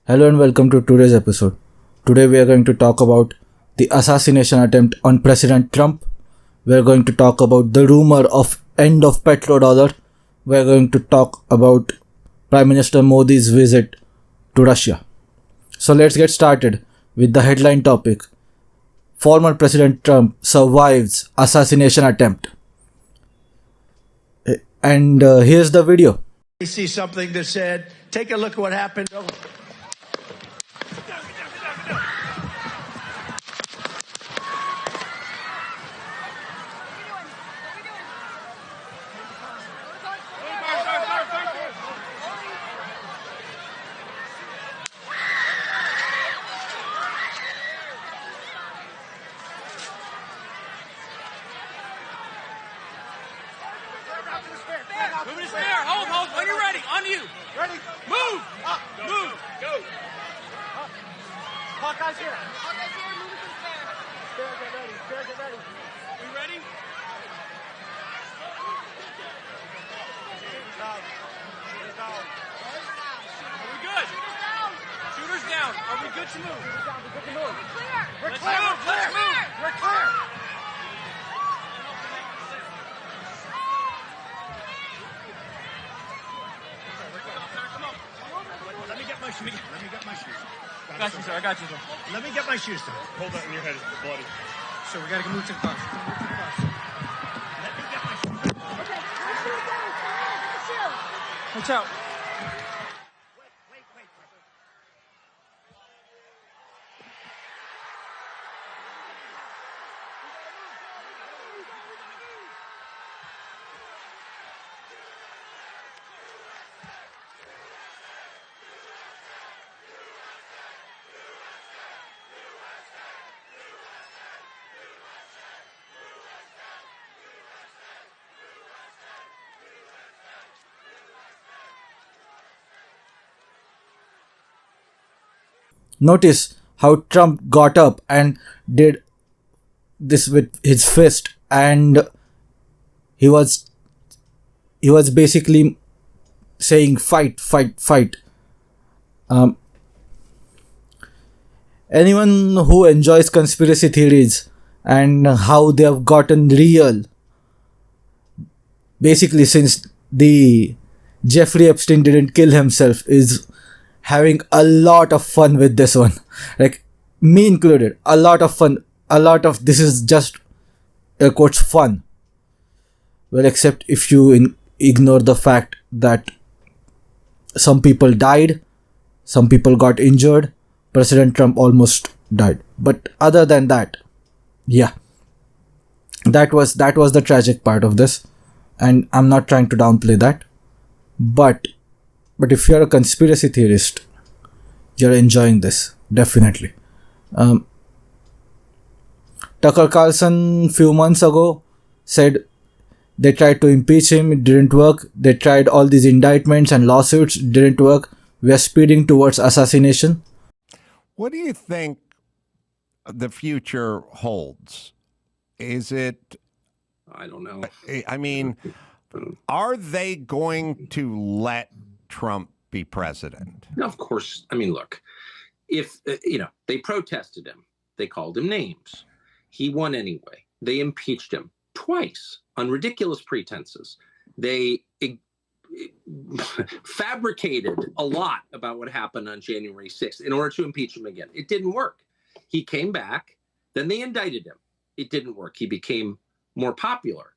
Hello and welcome to today's episode. Today we are going to talk about the assassination attempt on President Trump. We are going to talk about the rumor of end of Petrodollar. We are going to talk about Prime Minister Modi's visit to Russia. So let's get started with the headline topic. Former President Trump survives assassination attempt. And here's the video. We see something that said, take a look at what happened. Move his fair. Hold. When you're ready. On you. Ready? Move. Up. Move. Go. Hawkeye's here. Hawkeye's here. Move his fair. Fair, get ready. Fair, get ready. We ready? Are we good? Shooters down. Are we good to move? We're Let's clear. move. Let's move. We're clear. Come on. Let me get my shoes. I got you, sir. I got you, sir. Let me get my shoes. Hold that in your head, it's bloody. So we gotta move to the car. Let me get my shoes. Watch out. Wait. Notice how Trump got up and did this with his fist, and he was basically saying fight. Anyone who enjoys conspiracy theories and how they have gotten real, basically since the Jeffrey Epstein didn't kill himself, is having a lot of fun with this one, like me included. A lot of fun. This is just air quotes fun. Well, except if you ignore the fact that some people died, some people got injured. President Trump almost died. But other than that, yeah, that was the tragic part of this, and I'm not trying to downplay that. But if you're a conspiracy theorist, you're enjoying this, definitely. Tucker Carlson few months ago said they tried to impeach him, it didn't work. They tried all these indictments and lawsuits, it didn't work. We are speeding towards assassination. What do you think the future holds? Is it... I don't know. I mean, are they going to let Trump be president? Of course. I mean, look, if, they protested him, they called him names. He won anyway. They impeached him twice on ridiculous pretenses. They fabricated a lot about what happened on January 6th in order to impeach him again. It didn't work. He came back. Then they indicted him. It didn't work. He became more popular.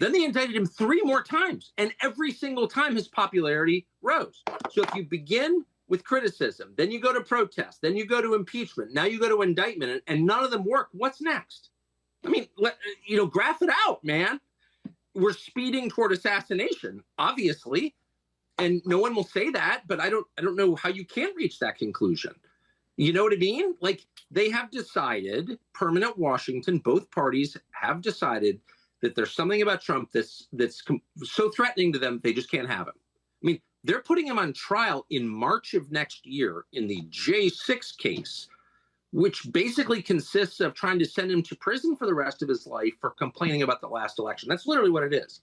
Then they indicted him 3 more times, and every single time his popularity rose. So if you begin with criticism, then you go to protest, then you go to impeachment, now you go to indictment, and none of them work, what's next? I mean, graph it out, man. We're speeding toward assassination, obviously, and no one will say that, but I don't know how you can reach that conclusion. You know what I mean? Like, they have decided, permanent Washington, both parties have decided that there's something about Trump that's so threatening to them, they just can't have him. I mean, they're putting him on trial in March of next year in the J6 case, which basically consists of trying to send him to prison for the rest of his life for complaining about the last election. That's literally what it is.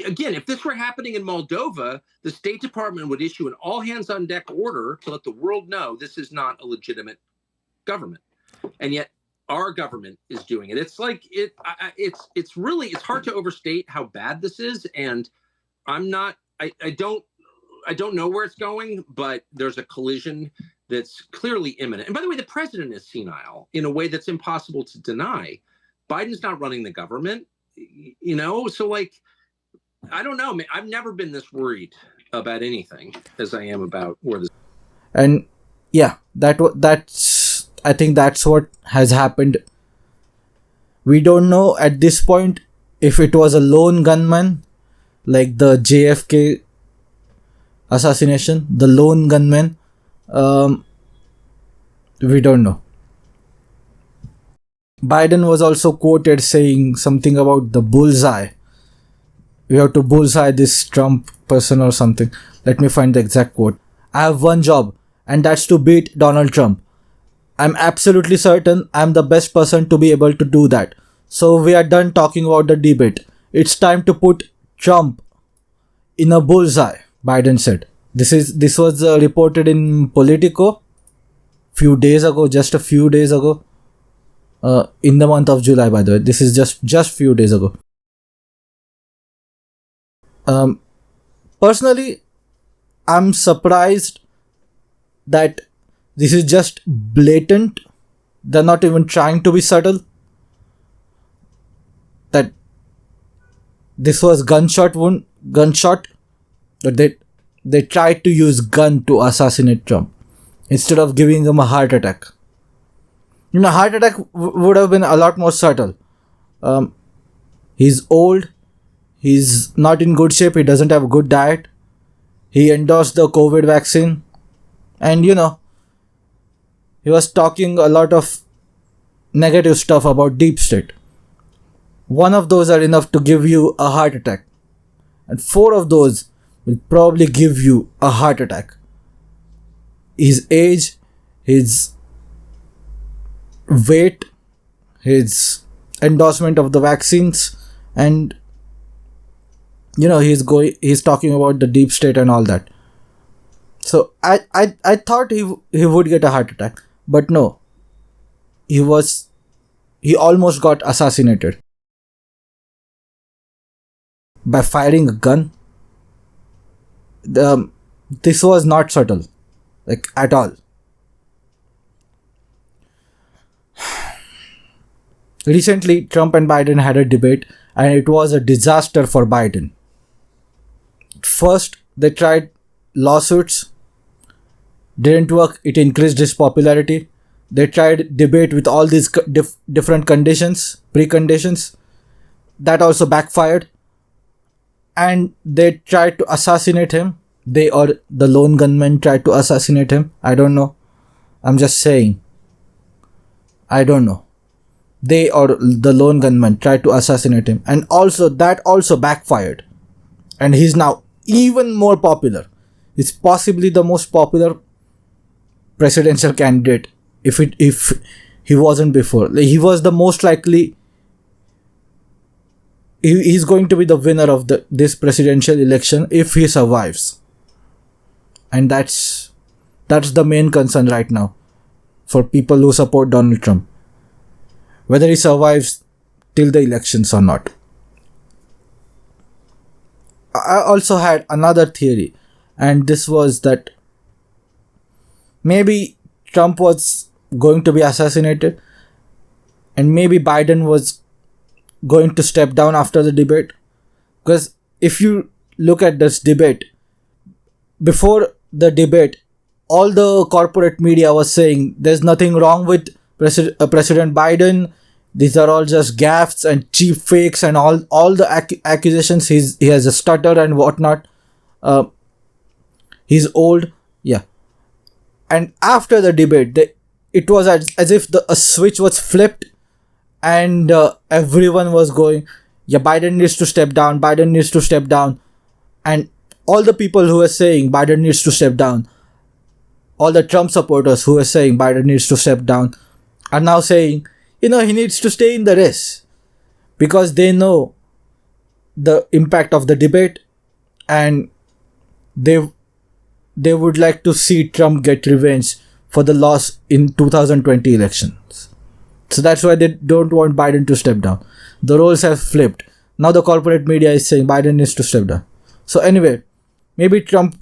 again, if this were happening in Moldova, the State Department would issue an all-hands-on-deck order to let the world know this is not a legitimate government. And yet our government is doing it. It's like it's really hard to overstate how bad this is. And I don't know where it's going, but there's a collision that's clearly imminent. And by the way, the president is senile in a way that's impossible to deny. Biden's not running the government, so like, I don't know, man. I've never been this worried about anything as I am about where this. And yeah, that's I think that's what has happened. We don't know at this point if it was a lone gunman, like the JFK assassination, the lone gunman. We don't know. Biden was also quoted saying something about the bullseye. We have to bullseye this Trump person or something. Let me find the exact quote. I have one job, and that's to beat Donald Trump. I'm absolutely certain I'm the best person to be able to do that. So we are done talking about the debate. It's time to put Trump in a bullseye, Biden said. This was reported in Politico just a few days ago. In the month of July, by the way. This is just few days ago. Personally, I'm surprised that this is just blatant. They're not even trying to be subtle. That this was gunshot, but they tried to use gun to assassinate Trump instead of giving him a heart attack. Heart attack would have been a lot more subtle. He's old. He's not in good shape. He doesn't have a good diet. He endorsed the COVID vaccine. And he was talking a lot of negative stuff about deep state. One of those are enough to give you a heart attack. And 4 of those will probably give you a heart attack. His age, his weight, his endorsement of the vaccines, and he's talking about the deep state and all that. So I thought he would get a heart attack, but no. He almost got assassinated by firing a gun. This was not subtle, like, at all. Recently, Trump and Biden had a debate, and it was a disaster for Biden. First, they tried lawsuits. Didn't work. It increased his popularity. They tried debate with all these different preconditions. That also backfired. And they tried to assassinate him. They or the lone gunman tried to assassinate him. I don't know. I'm just saying. I don't know. They or the lone gunman tried to assassinate him. And that also backfired. And he's now even more popular. He's possibly the most popular presidential candidate if he wasn't before. He was the most likely. He's going to be the winner of this presidential election if he survives. And that's the main concern right now for people who support Donald Trump. Whether he survives till the elections or not. I also had another theory, and this was that maybe Trump was going to be assassinated and maybe Biden was going to step down after the debate. Because if you look at this debate, before the debate, all the corporate media was saying there's nothing wrong with President Biden. These are all just gaffes and cheap fakes and all the accusations. He has a stutter and whatnot. He's old. Yeah. And after the debate, it was as if a switch was flipped and everyone was going, yeah, Biden needs to step down. Biden needs to step down. And all the people who were saying Biden needs to step down, all the Trump supporters who were saying Biden needs to step down, are now saying, he needs to stay in the race. Because they know the impact of the debate, and they would like to see Trump get revenge for the loss in 2020 elections. So that's why they don't want Biden to step down. The roles have flipped. Now the corporate media is saying Biden needs to step down. So anyway, maybe Trump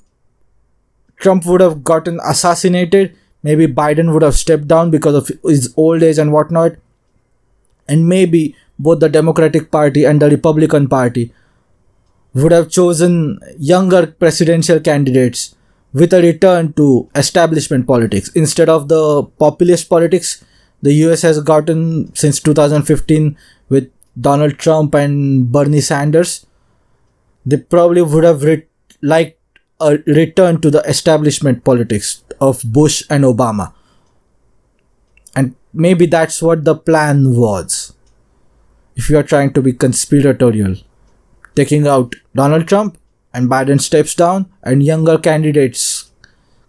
would have gotten assassinated. Maybe Biden would have stepped down because of his old age and whatnot. And maybe both the Democratic Party and the Republican Party would have chosen younger presidential candidates with a return to establishment politics. Instead of the populist politics the US has gotten since 2015 with Donald Trump and Bernie Sanders, they probably would have liked a return to the establishment politics of Bush and Obama. And maybe that's what the plan was. If you are trying to be conspiratorial, taking out Donald Trump and Biden steps down and younger candidates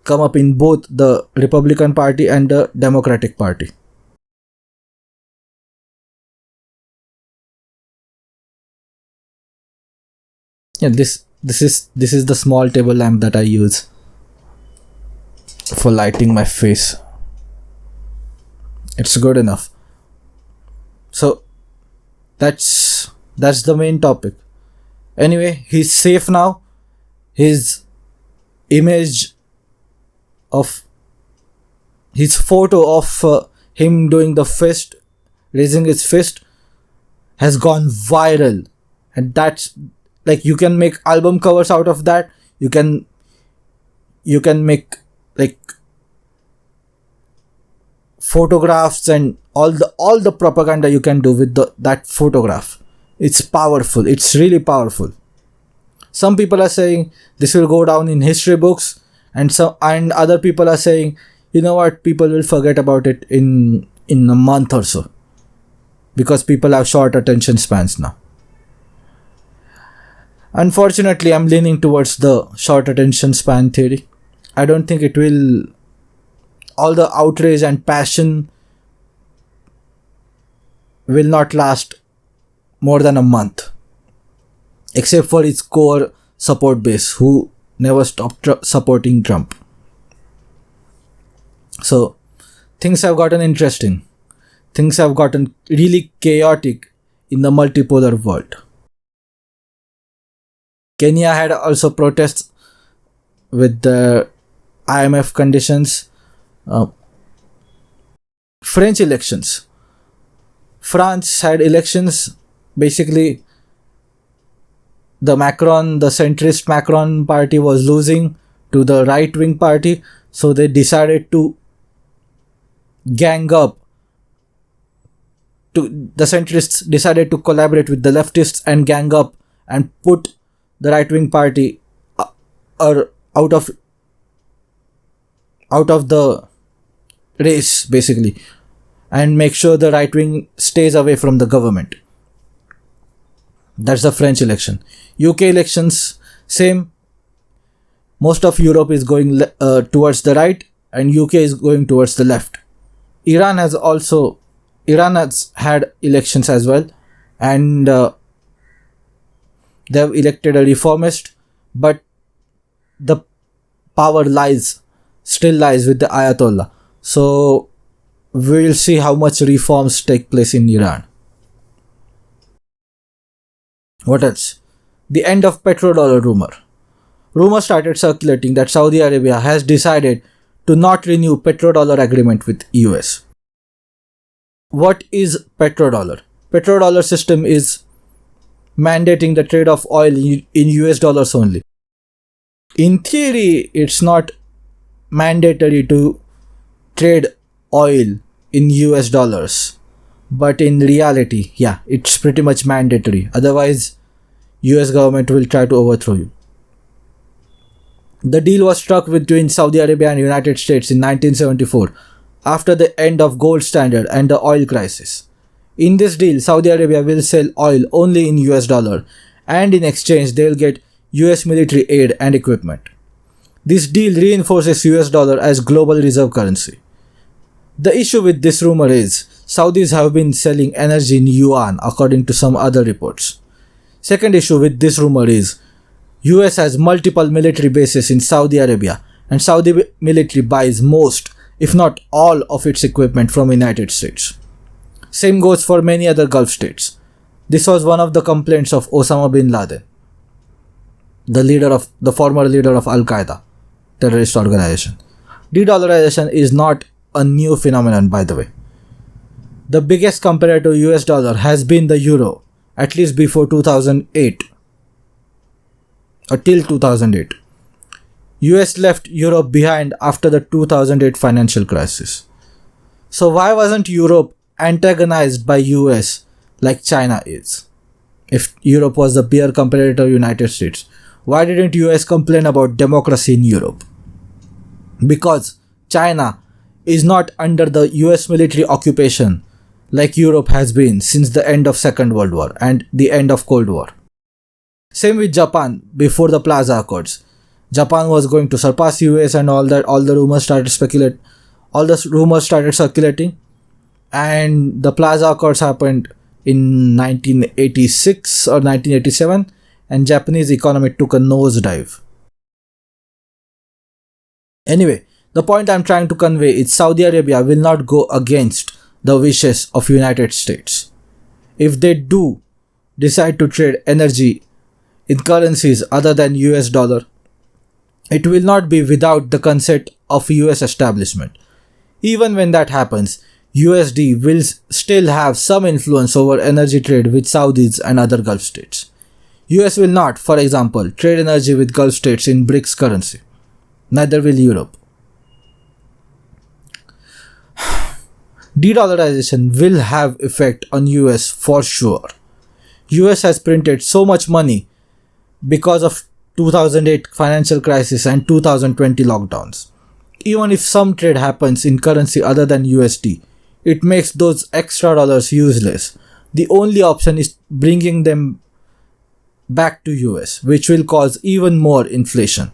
come up in both the Republican Party and the Democratic Party. Yeah, this is the small table lamp that I use for lighting my face. It's good enough. So that's the main topic. Anyway, he's safe now. His image of his photo of him doing the fist, raising his fist, has gone viral, and that's like, you can make album covers out of that. You can make like photographs and all the propaganda you can do with that photograph. It's powerful. It's really powerful. Some people are saying this will go down in history books, and other people are saying, you know what, people will forget about it in a month or so, because people have short attention spans now. Unfortunately, I'm leaning towards the short attention span theory. I don't think it will. All the outrage and passion will not last more than a month, except for its core support base who never stopped supporting Trump. So things have gotten interesting. Things have gotten really chaotic in the multipolar world. Kenya had also protests with the IMF conditions. French elections. France had elections. Basically, the centrist Macron party was losing to the right-wing party, so they decided to gang up. The centrists decided to collaborate with the leftists and gang up and put the right-wing party out of the race, basically, and make sure the right wing stays away from the government. That's the French election. UK elections, same. Most of Europe is going towards the right, and UK is going towards the left. Iran has had elections as well, and they have elected a reformist, but the power still lies with the Ayatollah. So we'll see how much reforms take place in Iran. What else? The end of petrodollar rumor. Rumor started circulating that Saudi Arabia has decided to not renew petrodollar agreement with US. What is petrodollar? Petrodollar system is mandating the trade of oil in US dollars only. In theory, it's not mandatory to trade oil in US dollars, but in reality, yeah, it's pretty much mandatory. Otherwise, US government will try to overthrow you. The deal was struck between Saudi Arabia and United States in 1974 after the end of gold standard and the oil crisis. In this deal, Saudi Arabia will sell oil only in US dollar, and in exchange they'll get US military aid and equipment. This deal reinforces US dollar as global reserve currency. The issue with this rumor is Saudis have been selling energy in yuan according to some other reports. Second issue with this rumor is US has multiple military bases in Saudi Arabia, and Saudi military buys most, if not all, of its equipment from United States. Same goes for many other Gulf states. This was one of the complaints of Osama bin Laden, the former leader of Al-Qaeda terrorist organization. De-dollarization is not a new phenomenon, by the way. The biggest comparator to US dollar has been the euro, at least before 2008 or till 2008. US left Europe behind after the 2008 financial crisis. So why wasn't Europe antagonized by US like China is? If Europe was the peer competitor of United States, why didn't US complain about democracy in Europe? Because China is not under the US military occupation like Europe has been since the end of Second World War and the end of Cold War. Same with Japan before the Plaza Accords. Japan was going to surpass US and all the rumors started circulating, and the Plaza Accords happened in 1986 or 1987, and Japanese economy took a nosedive. Anyway, the point I'm trying to convey is Saudi Arabia will not go against the wishes of United States. If they do decide to trade energy in currencies other than US dollar, it will not be without the consent of US establishment. Even when that happens, USD will still have some influence over energy trade with Saudis and other Gulf states. US will not, for example, trade energy with Gulf states in BRICS currency. Neither will Europe. De-dollarization will have effect on US for sure. US has printed so much money because of 2008 financial crisis and 2020 lockdowns. Even if some trade happens in currency other than USD, it makes those extra dollars useless. The only option is bringing them back to US, which will cause even more inflation.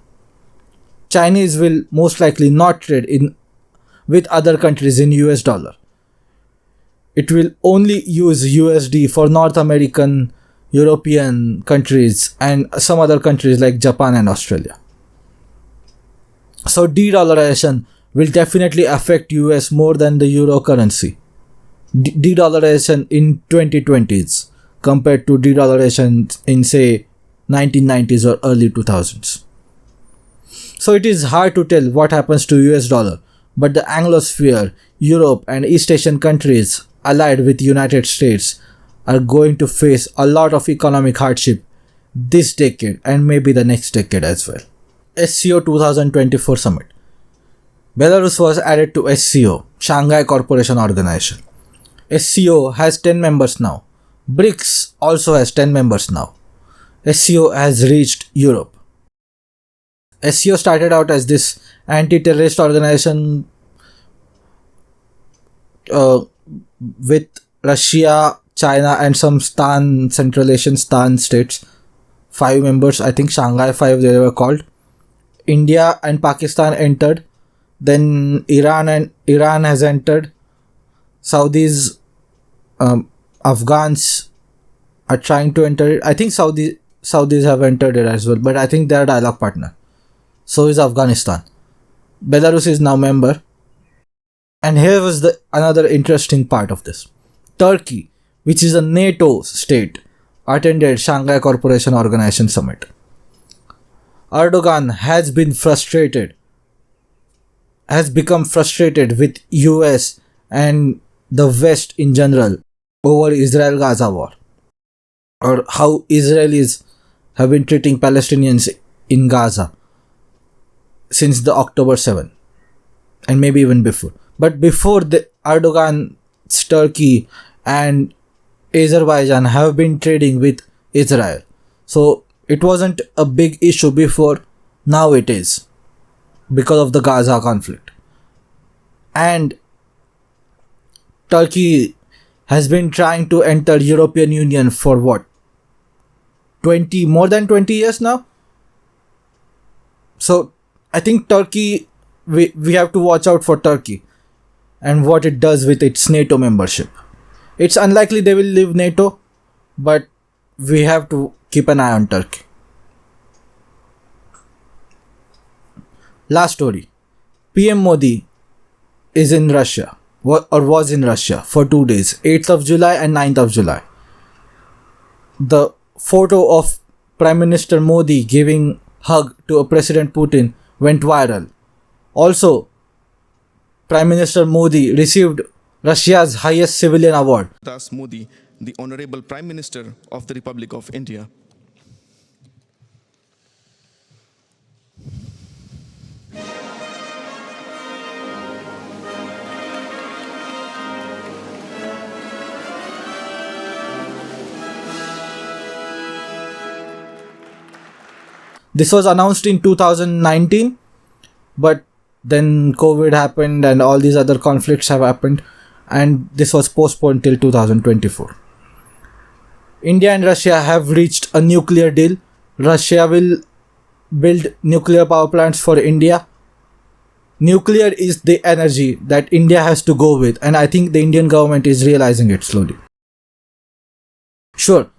Chinese will most likely not trade with other countries in US dollar. It will only use USD for North American, European countries and some other countries like Japan and Australia. So de-dollarization will definitely affect US more than the euro currency. De-dollarization in 2020s compared to de-dollarization in say 1990s or early 2000s. So it is hard to tell what happens to US dollar, but the Anglosphere, Europe and East Asian countries allied with United States are going to face a lot of economic hardship this decade and maybe the next decade as well. SCO 2024 Summit. Belarus was added to SCO, Shanghai Cooperation Organization. SCO has 10 members now. BRICS also has 10 members now. SCO has reached Europe. SCO started out as this anti-terrorist organization with Russia, China and some Central Asian states. 5 members, I think Shanghai 5 they were called. India and Pakistan entered. Then Iran has entered. Saudis, Afghans are trying to enter it. I think Saudis have entered it as well, but I think they are a dialogue partner. So is Afghanistan. Belarus is now member. And here was another interesting part of this. Turkey, which is a NATO state, attended Shanghai Cooperation Organization Summit. Erdogan has become frustrated with US and the West in general over Israel-Gaza war, or how Israelis have been treating Palestinians in Gaza since the October 7 and maybe even before. But before the Erdogan's Turkey and Azerbaijan have been trading with Israel. So it wasn't a big issue before, now it is because of the Gaza conflict. And Turkey has been trying to enter European Union for what? More than 20 years now? So I think Turkey, we have to watch out for Turkey and what it does with its NATO membership. It's unlikely they will leave NATO, but we have to keep an eye on Turkey. Last story. PM Modi is in Russia, or was in Russia for 2 days, 8th of July and 9th of July. The photo of Prime Minister Modi giving hug to President Putin went viral. Also, Prime Minister Modi received Russia's highest civilian award. Das Modi, the Honorable Prime Minister of the Republic of India. This was announced in 2019, but then COVID happened and all these other conflicts have happened, and this was postponed till 2024. India and Russia have reached a nuclear deal. Russia will build nuclear power plants for India. Nuclear is the energy that India has to go with, and I think the Indian government is realizing it slowly. Sure,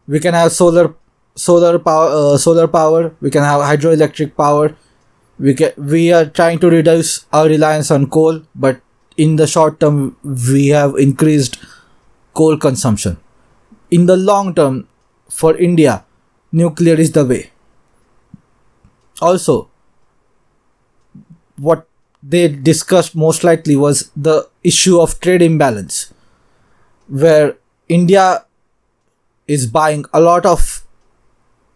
we can have solar power, we can have hydroelectric power, we are trying to reduce our reliance on coal, but in the short term we have increased coal consumption. In the long term, for India, nuclear is the way. Also, what they discussed most likely was the issue of trade imbalance, where India is buying a lot of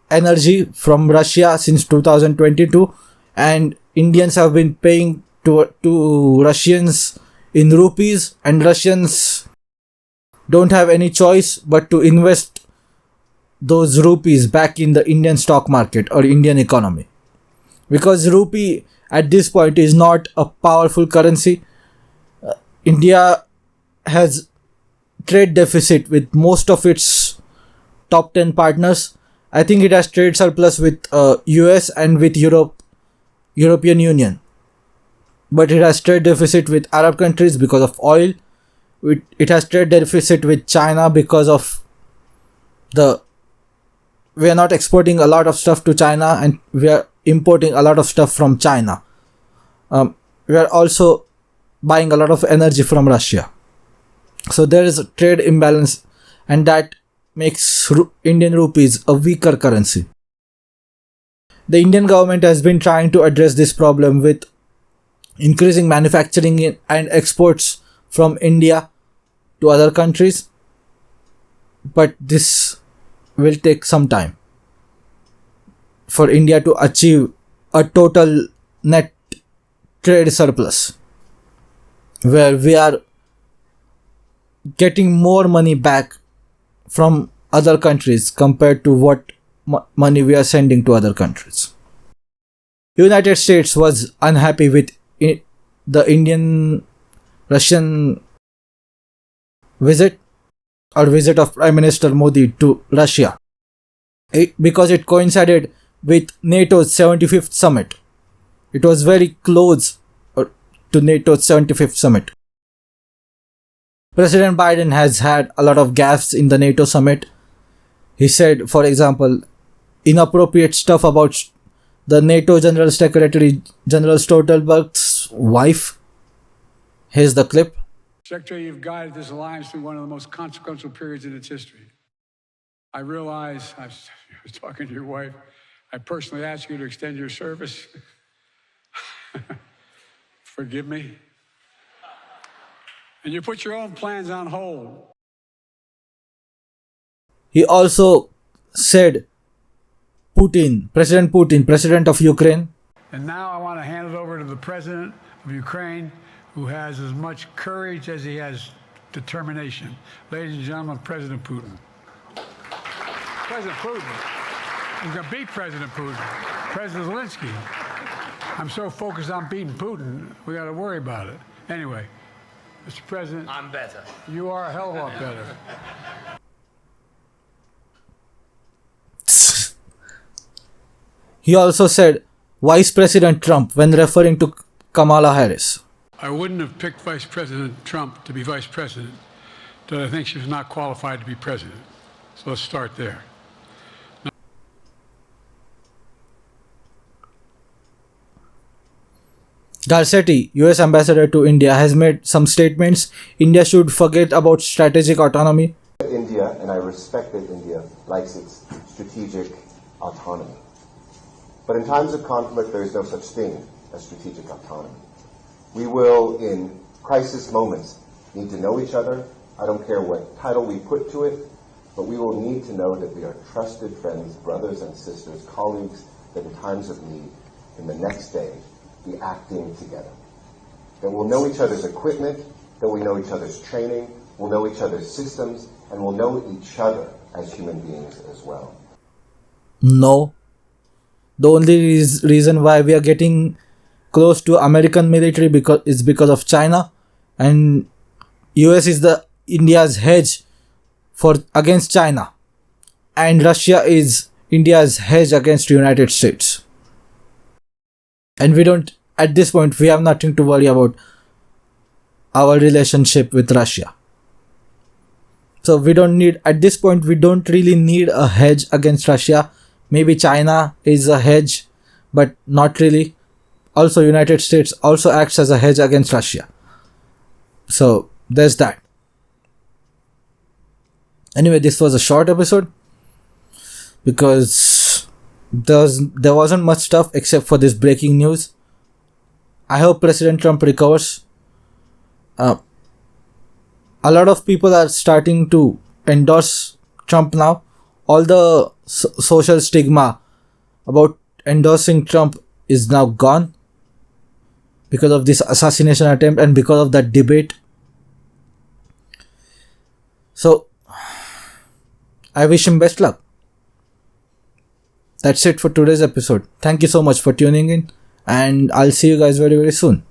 energy from Russia since 2022, and Indians have been paying to Russians in rupees, and Russians don't have any choice but to invest those rupees back in the Indian stock market or Indian economy, because rupee at this point is not a powerful currency. India has trade deficit with most of its top 10 partners. I think it has trade surplus with US and with European Union, but it has trade deficit with Arab countries because of oil. It has trade deficit with China because of we are not exporting a lot of stuff to China, and we are importing a lot of stuff from China. We are also buying a lot of energy from Russia. So there is a trade imbalance, and that makes Indian rupees a weaker currency. The Indian government has been trying to address this problem with increasing manufacturing and exports from India to other countries, but this will take some time for India to achieve a total net trade surplus, where we are getting more money back from other countries compared to what money we are sending to other countries. United States was unhappy with the Indian-Russian visit of Prime Minister Modi to Russia, because it coincided with NATO's 75th summit. It was very close to NATO's 75th summit. President Biden has had a lot of gaffes in the NATO summit. He said, for example, inappropriate stuff about the NATO General Secretary General Stoltenberg's wife. Here's the clip. Secretary, you've guided this alliance through one of the most consequential periods in its history. I realize, I was talking to your wife, I personally asked you to extend your service. Forgive me. And you put your own plans on hold. He also said President Putin, president of Ukraine. And now I want to hand it over to the president of Ukraine, who has as much courage as he has determination. Ladies and gentlemen, President Putin. President Putin. He's going to beat President Putin. President Zelensky. I'm so focused on beating Putin, we got to worry about it. Anyway, Mr. President. I'm better. You are a hell of a lot better. He also said Vice President Trump when referring to Kamala Harris. I wouldn't have picked Vice President Trump to be vice president, but I think she was not qualified to be president. So let's start there. Garcetti, US ambassador to India, has made some statements. India should forget about strategic autonomy. India, and I respect that India likes its strategic autonomy. But in times of conflict, there is no such thing as strategic autonomy. We will, in crisis moments, need to know each other. I don't care what title we put to it, but we will need to know that we are trusted friends, brothers and sisters, colleagues, that in times of need, in the next day, be acting together. That we'll know each other's equipment, that we know each other's training, we'll know each other's systems, and we'll know each other as human beings as well. No. The only reason why we are getting close to American military is because of China, and US is the India's hedge against China, and Russia is India's hedge against United States. And at this point, we have nothing to worry about our relationship with Russia. So at this point, we don't really need a hedge against Russia. Maybe China is a hedge, but not really. Also, United States also acts as a hedge against Russia. So there's that. Anyway, this was a short episode because there wasn't much stuff except for this breaking news. I hope President Trump recovers. A lot of people are starting to endorse Trump now. All the social stigma about endorsing Trump is now gone because of this assassination attempt and because of that debate. So, I wish him best luck. That's it for today's episode. Thank you so much for tuning in, and I'll see you guys very, very soon.